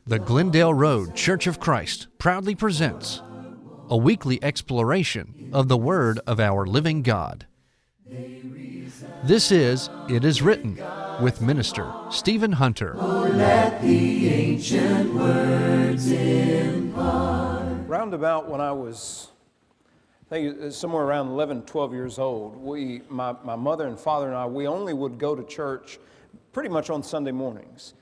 The Glendale Road Church of Christ proudly presents a weekly exploration of the Word of our living God. This is It Is Written with Minister Stephen Hunter. Let the ancient words impart. Roundabout when I was, I think it was somewhere around 11, 12 years old, my mother and father and I, we only would go to church pretty much on Sunday mornings.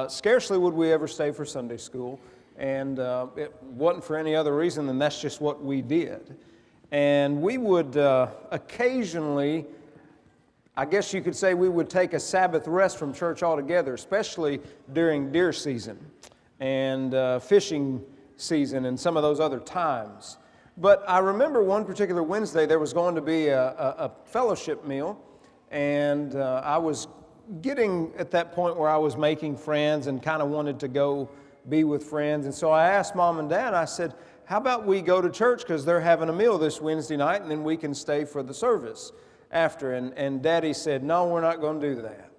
Scarcely would we ever stay for Sunday school, and it wasn't for any other reason than that's just what we did. And we would occasionally, I guess you could say we would take a Sabbath rest from church altogether, especially during deer season and fishing season and some of those other times. But I remember one particular Wednesday there was going to be a fellowship meal, and I was getting at that point where I was making friends and kind of wanted to go be with friends. And so I asked Mom and Dad, I said, how about we go to church because they're having a meal this Wednesday night and then we can stay for the service after. And Daddy said, no, we're not going to do that.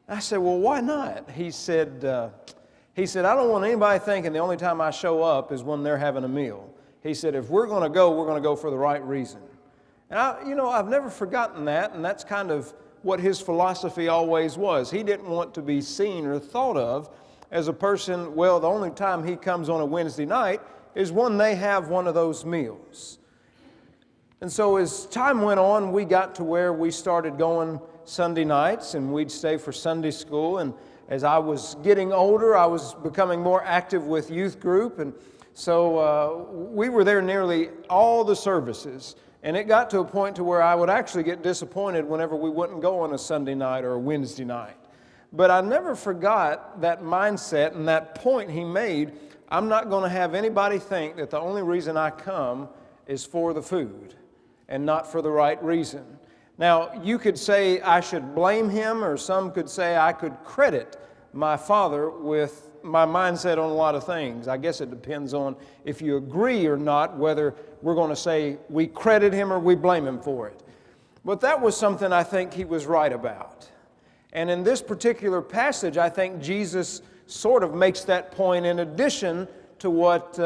I said, well, why not? He said, I don't want anybody thinking the only time I show up is when they're having a meal. He said, if we're going to go for the right reason. And I've never forgotten that, and that's kind of what his philosophy always was. He didn't want to be seen or thought of as a person, well, the only time he comes on a Wednesday night is when they have one of those meals. And so as time went on, we got to where we started going Sunday nights, and we'd stay for Sunday school. And as I was getting older, I was becoming more active with youth group, and so we were there nearly all the services. And it got to a point to where I would actually get disappointed whenever we wouldn't go on a Sunday night or a Wednesday night. But I never forgot that mindset and that point he made. I'm not going to have anybody think that the only reason I come is for the food and not for the right reason. Now, you could say I should blame him, or some could say I could credit my father with my mindset on a lot of things. I guess it depends on if you agree or not, whether we're going to say we credit him or we blame him for it. But that was something I think he was right about. And in this particular passage, I think Jesus sort of makes that point in addition to what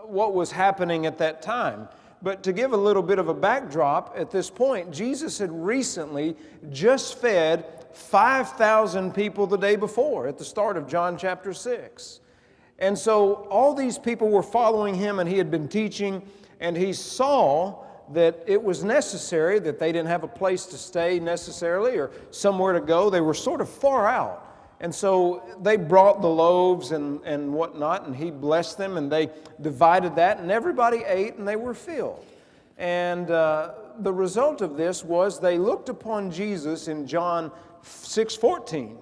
was happening at that time. But to give a little bit of a backdrop, at this point, Jesus had recently just fed 5,000 people the day before at the start of John chapter 6. And so all these people were following him, and he had been teaching, and he saw that it was necessary, that they didn't have a place to stay necessarily or somewhere to go. They were sort of far out. And so they brought the loaves and whatnot, and he blessed them, and they divided that, and everybody ate, and they were filled. And the result of this was they looked upon Jesus in John 6:14,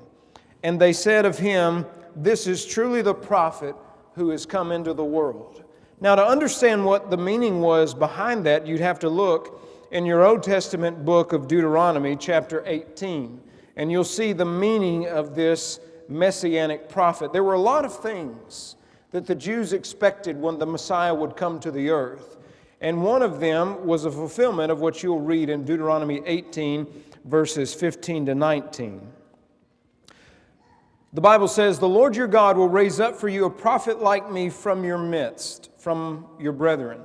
and they said of him, "This is truly the prophet who has come into the world." Now, to understand what the meaning was behind that, you'd have to look in your Old Testament book of Deuteronomy, chapter 18, and you'll see the meaning of this messianic prophet. There were a lot of things that the Jews expected when the Messiah would come to the earth, and one of them was a fulfillment of what you'll read in Deuteronomy 18, verses 15 to 19. The Bible says, "The Lord your God will raise up for you a prophet like me from your midst, from your brethren.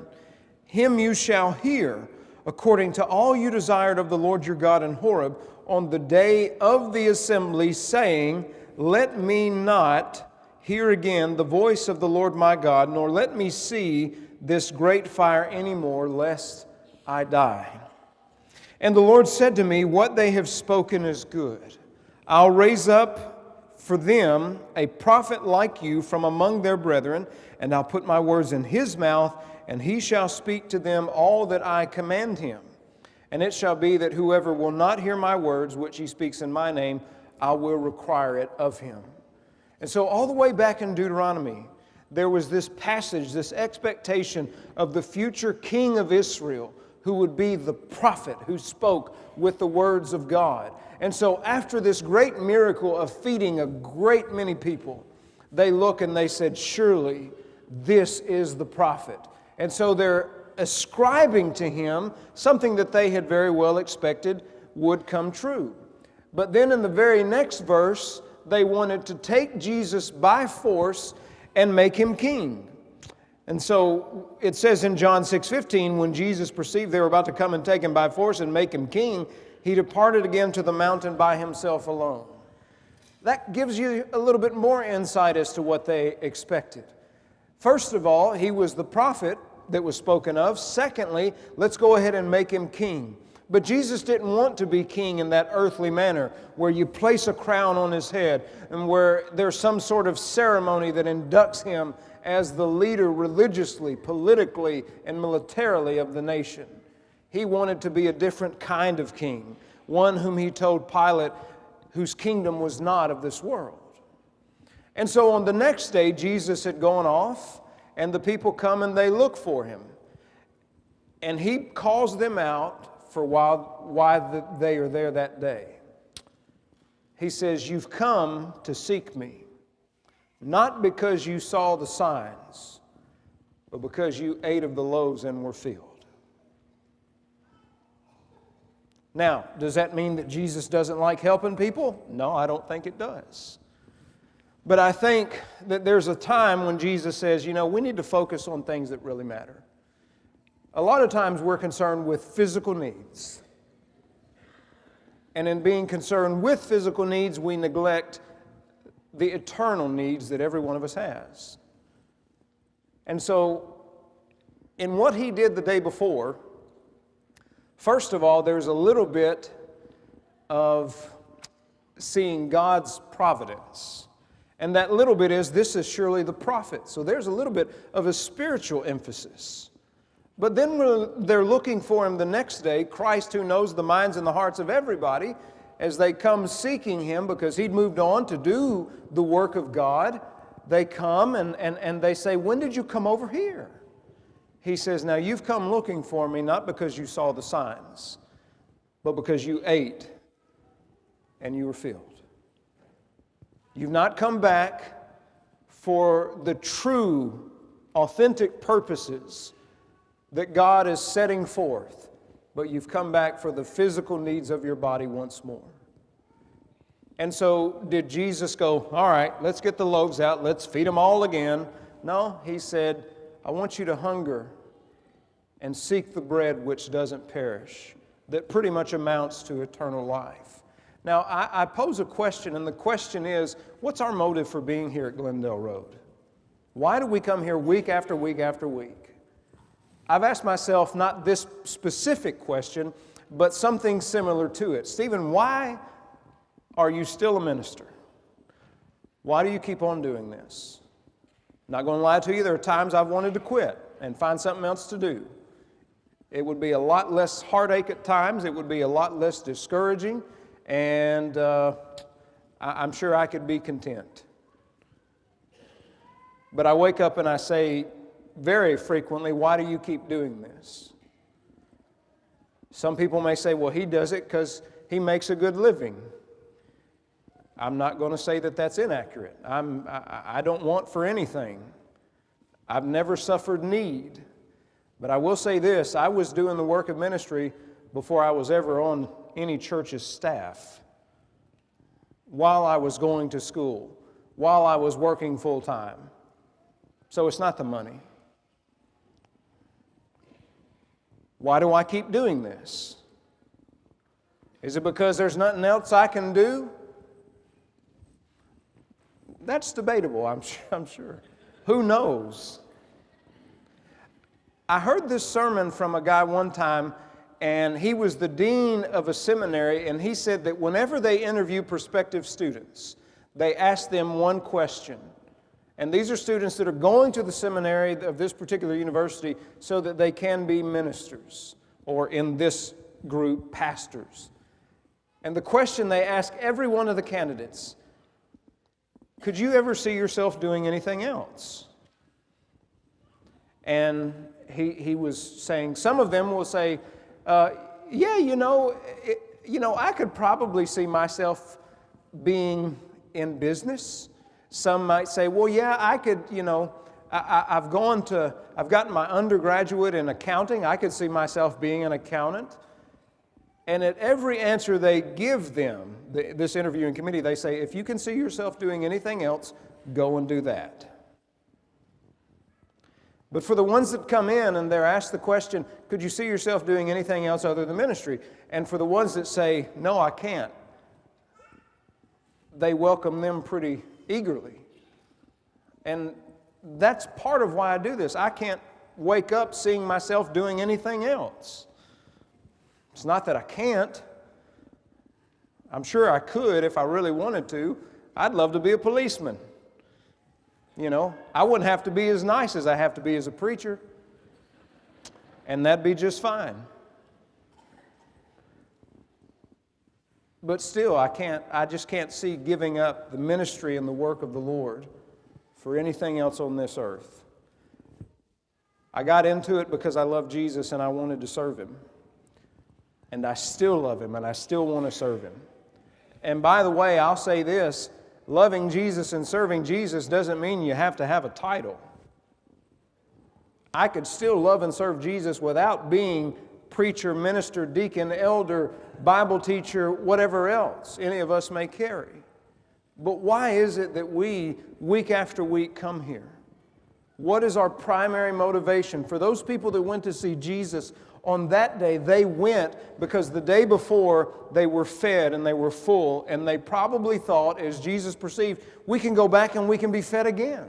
Him you shall hear, according to all you desired of the Lord your God in Horeb, on the day of the assembly, saying, Let me not hear again the voice of the Lord my God, nor let me see this great fire anymore, lest I die. And the Lord said to me, What they have spoken is good. I'll raise up for them a prophet like you from among their brethren, and I'll put my words in his mouth, and he shall speak to them all that I command him. And it shall be that whoever will not hear my words, which he speaks in my name, I will require it of him." And so all the way back in Deuteronomy, there was this passage, this expectation of the future king of Israel, who would be the prophet who spoke with the words of God. And so after this great miracle of feeding a great many people, they look and they said, surely this is the prophet. And so they're ascribing to him something that they had very well expected would come true. But then in the very next verse, They wanted to take Jesus by force and make him king. And so it says in John 6:15, when Jesus perceived they were about to come and take him by force and make him king, he departed again to the mountain by himself alone. That gives you a little bit more insight as to what they expected. First of all, he was the prophet that was spoken of. Secondly, let's go ahead and make him king. But Jesus didn't want to be king in that earthly manner where you place a crown on his head and where there's some sort of ceremony that inducts him as the leader religiously, politically, and militarily of the nation. He wanted to be a different kind of king, one whom he told Pilate, whose kingdom was not of this world. And so on the next day, Jesus had gone off, and the people come and they look for him. And he calls them out for why they are there that day. He says, "You've come to seek me, not because you saw the signs, but because you ate of the loaves and were filled." Now, does that mean that Jesus doesn't like helping people? No, I don't think it does. But I think that there's a time when Jesus says, we need to focus on things that really matter. A lot of times we're concerned with physical needs. And in being concerned with physical needs, we neglect the eternal needs that every one of us has. And so, in what he did the day before, first of all, there's a little bit of seeing God's providence. And that little bit is, this is surely the prophet. So there's a little bit of a spiritual emphasis. But then when they're looking for him the next day, Christ, who knows the minds and the hearts of everybody, as they come seeking him because he'd moved on to do the work of God, they come and they say, "When did you come over here?" He says, "Now you've come looking for me not because you saw the signs, but because you ate and you were filled. You've not come back for the true, authentic purposes that God is setting forth, but you've come back for the physical needs of your body once more." And so did Jesus go, "All right, let's get the loaves out, let's feed them all again"? No, he said, "I want you to hunger and seek the bread which doesn't perish," that pretty much amounts to eternal life. Now, I pose a question, and the question is, what's our motive for being here at Glendale Road? Why do we come here week after week after week? I've asked myself not this specific question, but something similar to it. Stephen, why are you still a minister? Why do you keep on doing this? I'm not going to lie to you, there are times I've wanted to quit and find something else to do. It would be a lot less heartache at times, it would be a lot less discouraging, and I'm sure I could be content. But I wake up and I say very frequently, why do you keep doing this? Some people may say, well, he does it because he makes a good living. I'm not going to say that that's inaccurate. I don't want for anything. I've never suffered need. But I will say this, I was doing the work of ministry before I was ever on any church's staff. While I was going to school, while I was working full time. So it's not the money. Why do I keep doing this? Is it because there's nothing else I can do? That's debatable, I'm sure. Who knows? I heard this sermon from a guy one time, and he was the dean of a seminary, and he said that whenever they interview prospective students, they ask them one question. And these are students that are going to the seminary of this particular university so that they can be ministers, or in this group, pastors. And the question they ask every one of the candidates, could you ever see yourself doing anything else? And he was saying, some of them will say, yeah, I could probably see myself being in business. Some might say, well, yeah, I could, I've gotten my undergraduate in accounting. I could see myself being an accountant. And at every answer they give them, this interviewing committee, they say, if you can see yourself doing anything else, go and do that. But for the ones that come in and they're asked the question, could you see yourself doing anything else other than ministry? And for the ones that say, no, I can't, they welcome them pretty eagerly. And that's part of why I do this. I can't wake up seeing myself doing anything else. It's not that I can't. I'm sure I could if I really wanted to. I'd love to be a policeman. You know, I wouldn't have to be as nice as I have to be as a preacher. And that'd be just fine. But still, I just can't see giving up the ministry and the work of the Lord for anything else on this earth. I got into it because I love Jesus and I wanted to serve Him. And I still love Him and I still want to serve Him. And by the way, I'll say this, loving Jesus and serving Jesus doesn't mean you have to have a title. I could still love and serve Jesus without being preacher, minister, deacon, elder, Bible teacher, whatever else any of us may carry. But why is it that we, week after week, come here? What is our primary motivation? For those people that went to see Jesus on that day, they went because the day before they were fed and they were full, and they probably thought, as Jesus perceived, we can go back and we can be fed again.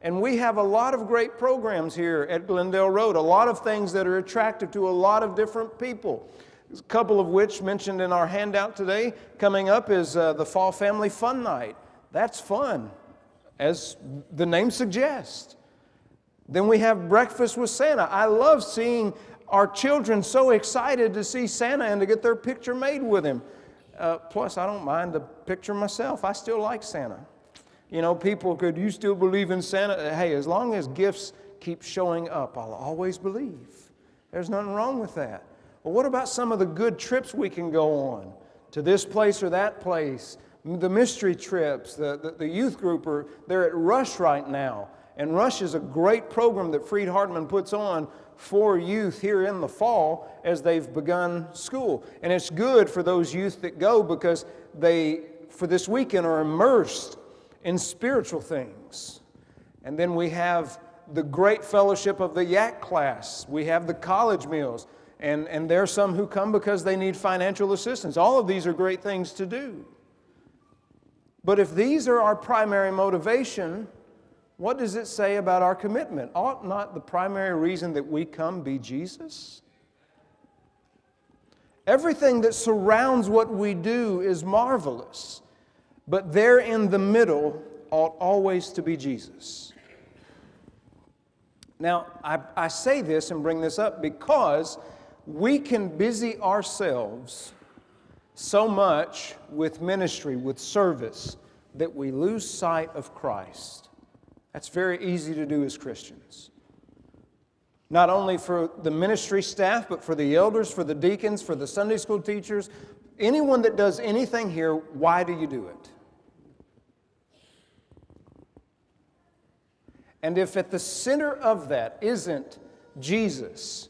And we have a lot of great programs here at Glendale Road, a lot of things that are attractive to a lot of different people. A couple of which mentioned in our handout today. Coming up is the Fall Family Fun Night. That's fun, as the name suggests. Then we have Breakfast with Santa. I love seeing our children so excited to see Santa and to get their picture made with him. Plus, I don't mind the picture myself. I still like Santa. You know, people could, you still believe in Santa? Hey, as long as gifts keep showing up, I'll always believe. There's nothing wrong with that. Well, what about some of the good trips we can go on to this place or that place? The mystery trips, the youth group, they're at Rush right now. And Rush is a great program that Freed Hardman puts on for youth here in the fall as they've begun school. And it's good for those youth that go because they, for this weekend, are immersed in spiritual things. And then we have the great fellowship of the Yak class. We have the college meals. And there are some who come because they need financial assistance. All of these are great things to do. But if these are our primary motivation, what does it say about our commitment? Ought not the primary reason that we come be Jesus? Everything that surrounds what we do is marvelous, but there in the middle ought always to be Jesus. Now, I say this and bring this up because we can busy ourselves so much with ministry, with service, that we lose sight of Christ. That's very easy to do as Christians. Not only for the ministry staff, but for the elders, for the deacons, for the Sunday school teachers. Anyone that does anything here, why do you do it? And if at the center of that isn't Jesus,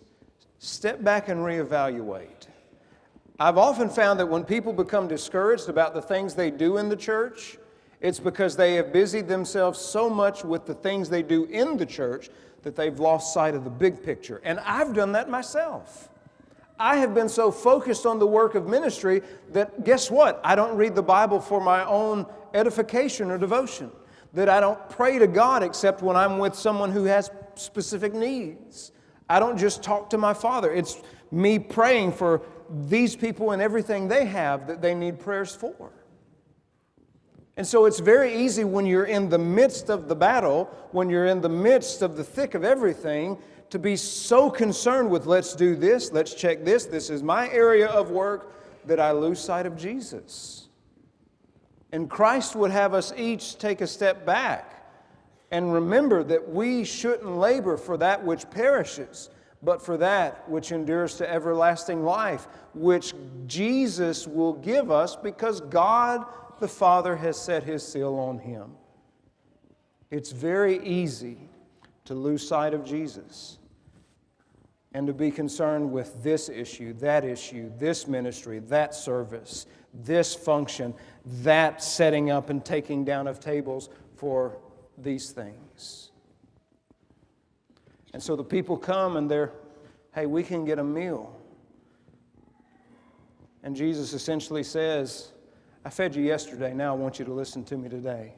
step back and reevaluate. I've often found that when people become discouraged about the things they do in the church, it's because they have busied themselves so much with the things they do in the church that they've lost sight of the big picture. And I've done that myself. I have been so focused on the work of ministry that, guess what? I don't read the Bible for my own edification or devotion. That I don't pray to God except when I'm with someone who has specific needs. I don't just talk to my Father. It's me praying for these people and everything they have that they need prayers for. And so it's very easy when you're in the midst of the battle, when you're in the midst of the thick of everything, to be so concerned with let's do this, let's check this is my area of work, that I lose sight of Jesus. And Christ would have us each take a step back and remember that we shouldn't labor for that which perishes, but for that which endures to everlasting life, which Jesus will give us because God the Father has set His seal on Him. It's very easy to lose sight of Jesus. and to be concerned with this issue, this ministry, that service, this function, that setting up and taking down of tables for these things. And so the people come and they're, hey, we can get a meal. And Jesus essentially says, I fed you yesterday, now I want you to listen to me today.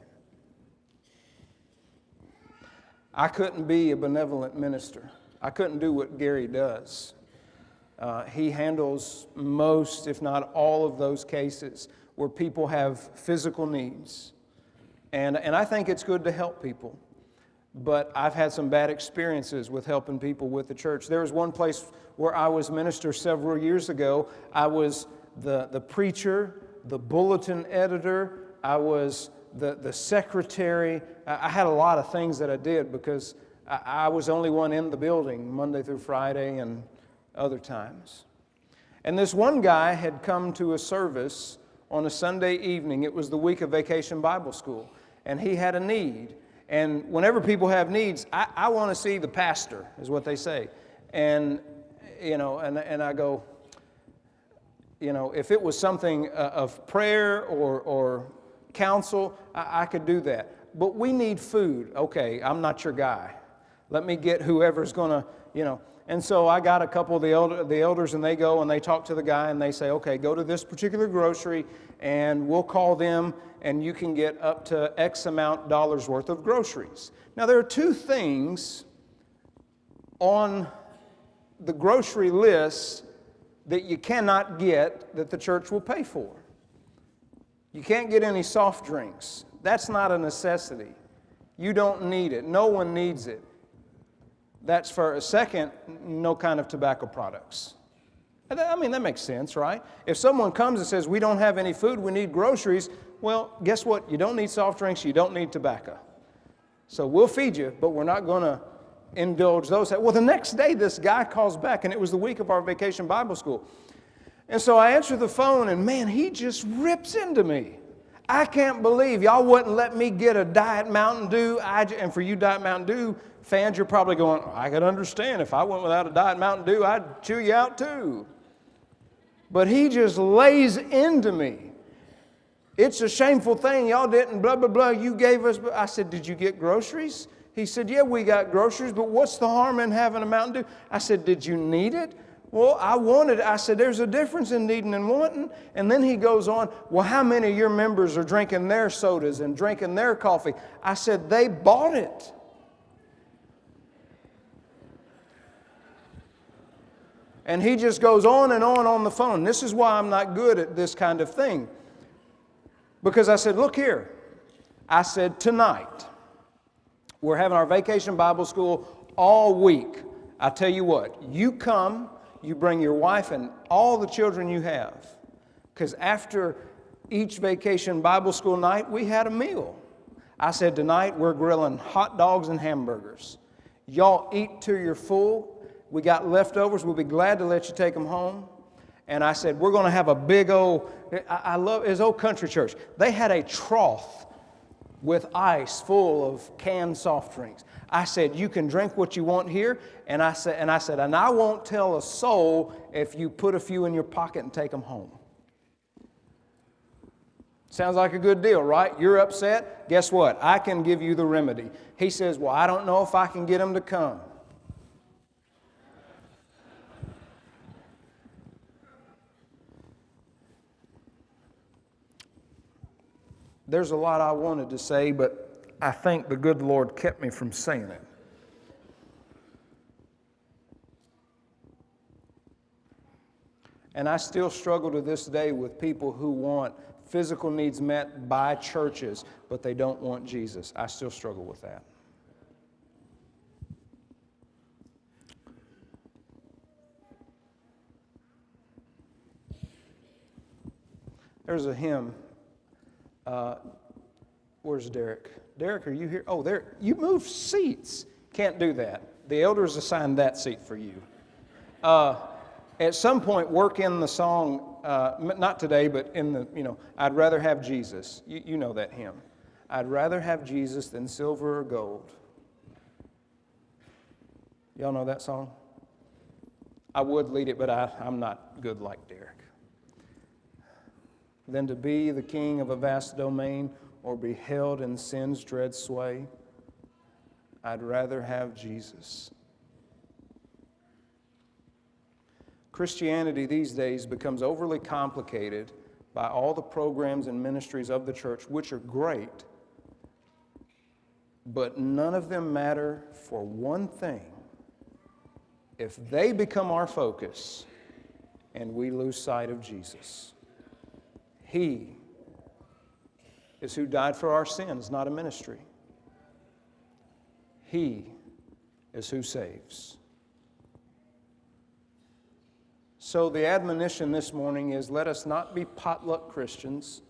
I couldn't be a benevolent minister. I couldn't do what Gary does. He handles most, if not all, of those cases where people have physical needs. And I think it's good to help people. But I've had some bad experiences with helping people with the church. There was one place where I was minister several years ago. I was the preacher, the bulletin editor. I was the secretary. I had a lot of things that I did because I was the only one in the building Monday through Friday and other times. And this one guy had come to a service on a Sunday evening. It was the week of Vacation Bible School. And he had a need. And whenever people have needs, I want to see the pastor, is what they say. And, and I go, if it was something of prayer or counsel, I could do that. But we need food. Okay, I'm not your guy. Let me get whoever's going to, And so I got a couple of the elders, and they go and they talk to the guy, and they say, okay, go to this particular grocery, and we'll call them, and you can get up to X amount dollars worth of groceries. Now, there are two things on the grocery list that you cannot get that the church will pay for. You can't get any soft drinks. That's not a necessity. You don't need it. No one needs it. That's for a second, no kind of tobacco products. I mean, that makes sense, right? If someone comes and says, we don't have any food, we need groceries, well, guess what? You don't need soft drinks, you don't need tobacco. So we'll feed you, but we're not going to indulge those. Well, the next day, this guy calls back, and it was the week of our Vacation Bible School. And so I answer the phone, and man, he just rips into me. I can't believe y'all wouldn't let me get a Diet Mountain Dew. And for you Diet Mountain Dew fans, you're probably going, I could understand if I went without a Diet Mountain Dew, I'd chew you out too. But he just lays into me. It's a shameful thing. Y'all didn't, blah, blah, blah. You gave us. I said, did you get groceries? He said, yeah, we got groceries, but what's the harm in having a Mountain Dew? I said, did you need it? Well, I wanted it. I said, there's a difference in needing and wanting. And then he goes on, well, how many of your members are drinking their sodas and drinking their coffee? I said, they bought it. And he just goes on and on the phone. This is why I'm not good at this kind of thing. Because I said, look here. I said, tonight, we're having our Vacation Bible School all week. I tell you what, you come, you bring your wife and all the children you have. Because after each Vacation Bible School night, we had a meal. I said, tonight we're grilling hot dogs and hamburgers. Y'all eat till you're full. We got leftovers. We'll be glad to let you take them home. And I said, we're going to have a big old, I love his old country church. They had a trough with ice full of canned soft drinks. I said, you can drink what you want here. And I said, and I won't tell a soul if you put a few in your pocket and take them home. Sounds like a good deal, right? You're upset? Guess what? I can give you the remedy. He says, well, I don't know if I can get them to come. There's a lot I wanted to say, but I think the good Lord kept me from saying it. And I still struggle to this day with people who want physical needs met by churches, but they don't want Jesus. I still struggle with that. There's a hymn. Where's Derek? Derek, are you here? Oh, there. You moved seats. Can't do that. The elders assigned that seat for you. At some point, work in the song, not today, but in the, I'd rather have Jesus. You know that hymn. I'd rather have Jesus than silver or gold. Y'all know that song? I would lead it, but I'm not good like Derek. Than to be the king of a vast domain or be held in sin's dread sway, I'd rather have Jesus. Christianity these days becomes overly complicated by all the programs and ministries of the church, which are great, but none of them matter for one thing. If they become our focus and we lose sight of Jesus. He is who died for our sins, not a ministry. He is who saves. So the admonition this morning is, let us not be potluck Christians,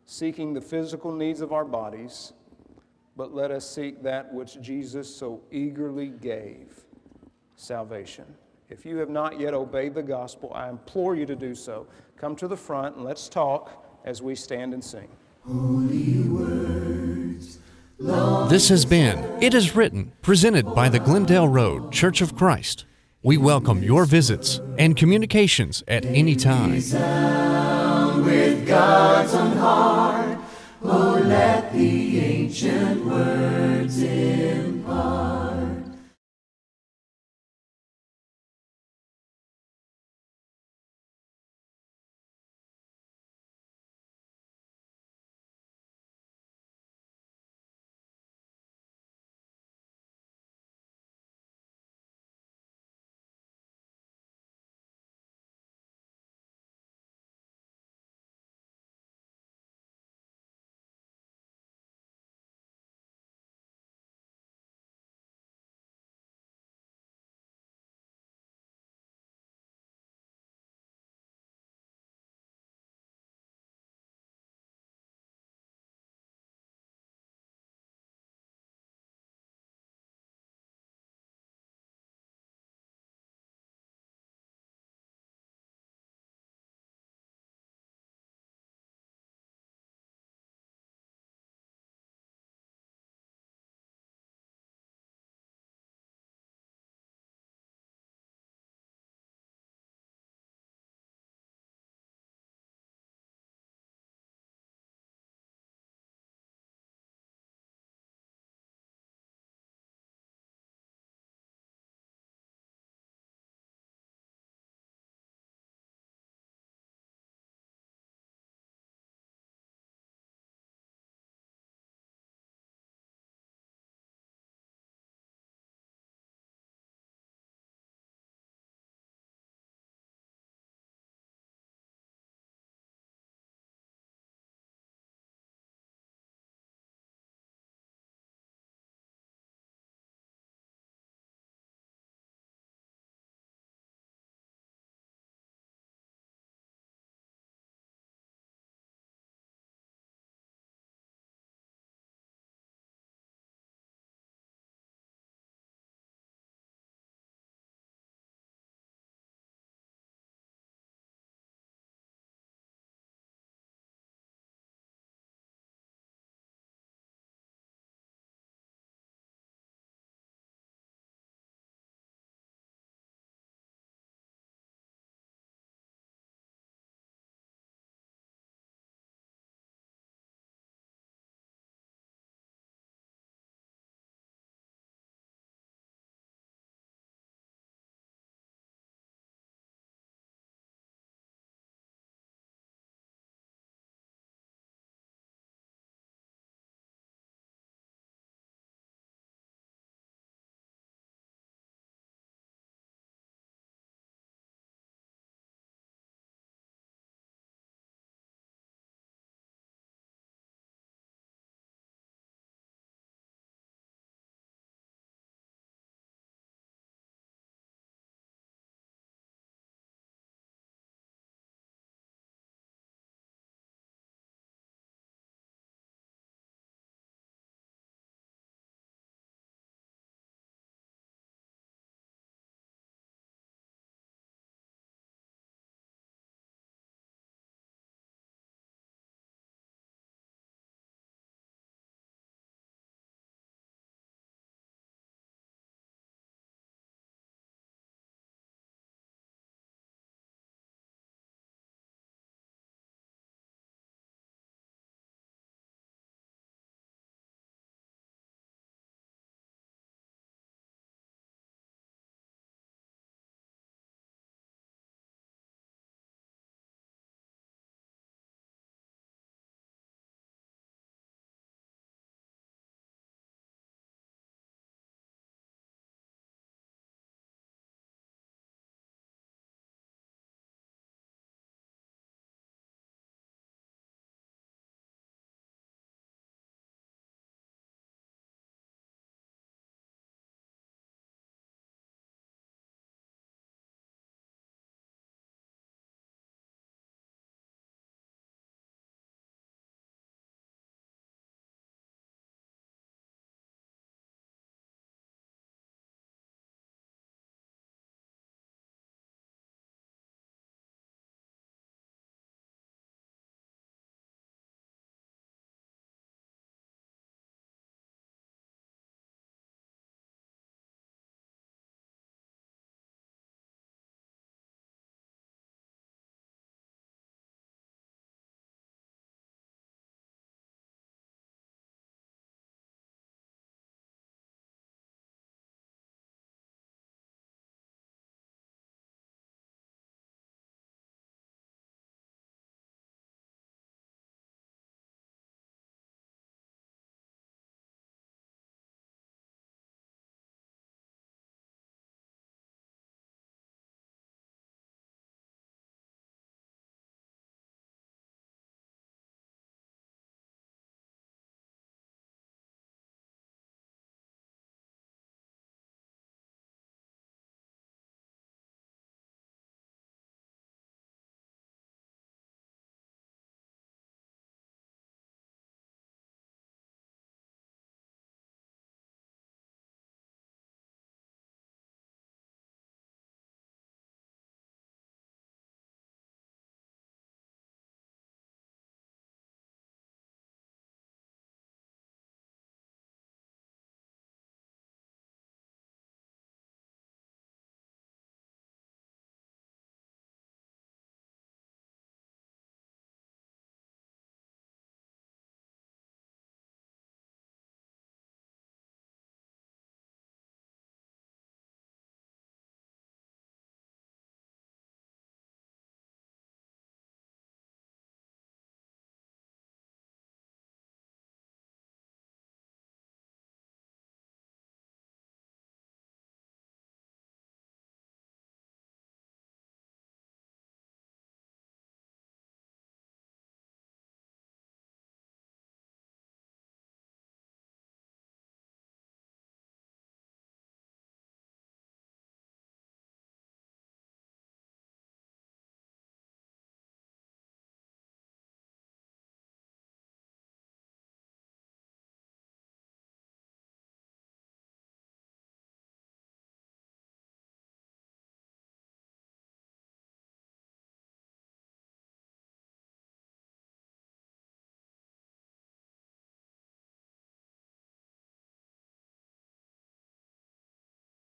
seeking the physical needs of our bodies, but let us seek that which Jesus so eagerly gave, salvation. If you have not yet obeyed the gospel, I implore you to do so. Come to the front and let's talk as we stand and sing. Holy words, This has been It Is Written, presented by the Glendale Road Church of Christ. We welcome your visits and communications at any time. sound with God's own heart. Oh, let the ancient words impart.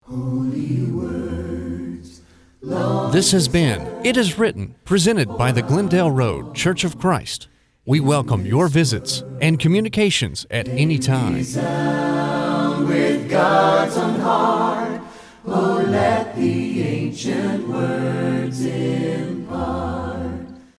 holy words. This has been It Is Written, presented by the Glendale Road Church of Christ. We welcome your visits and communications at any time. Sound with God's own heart. Oh, let the ancient words impart.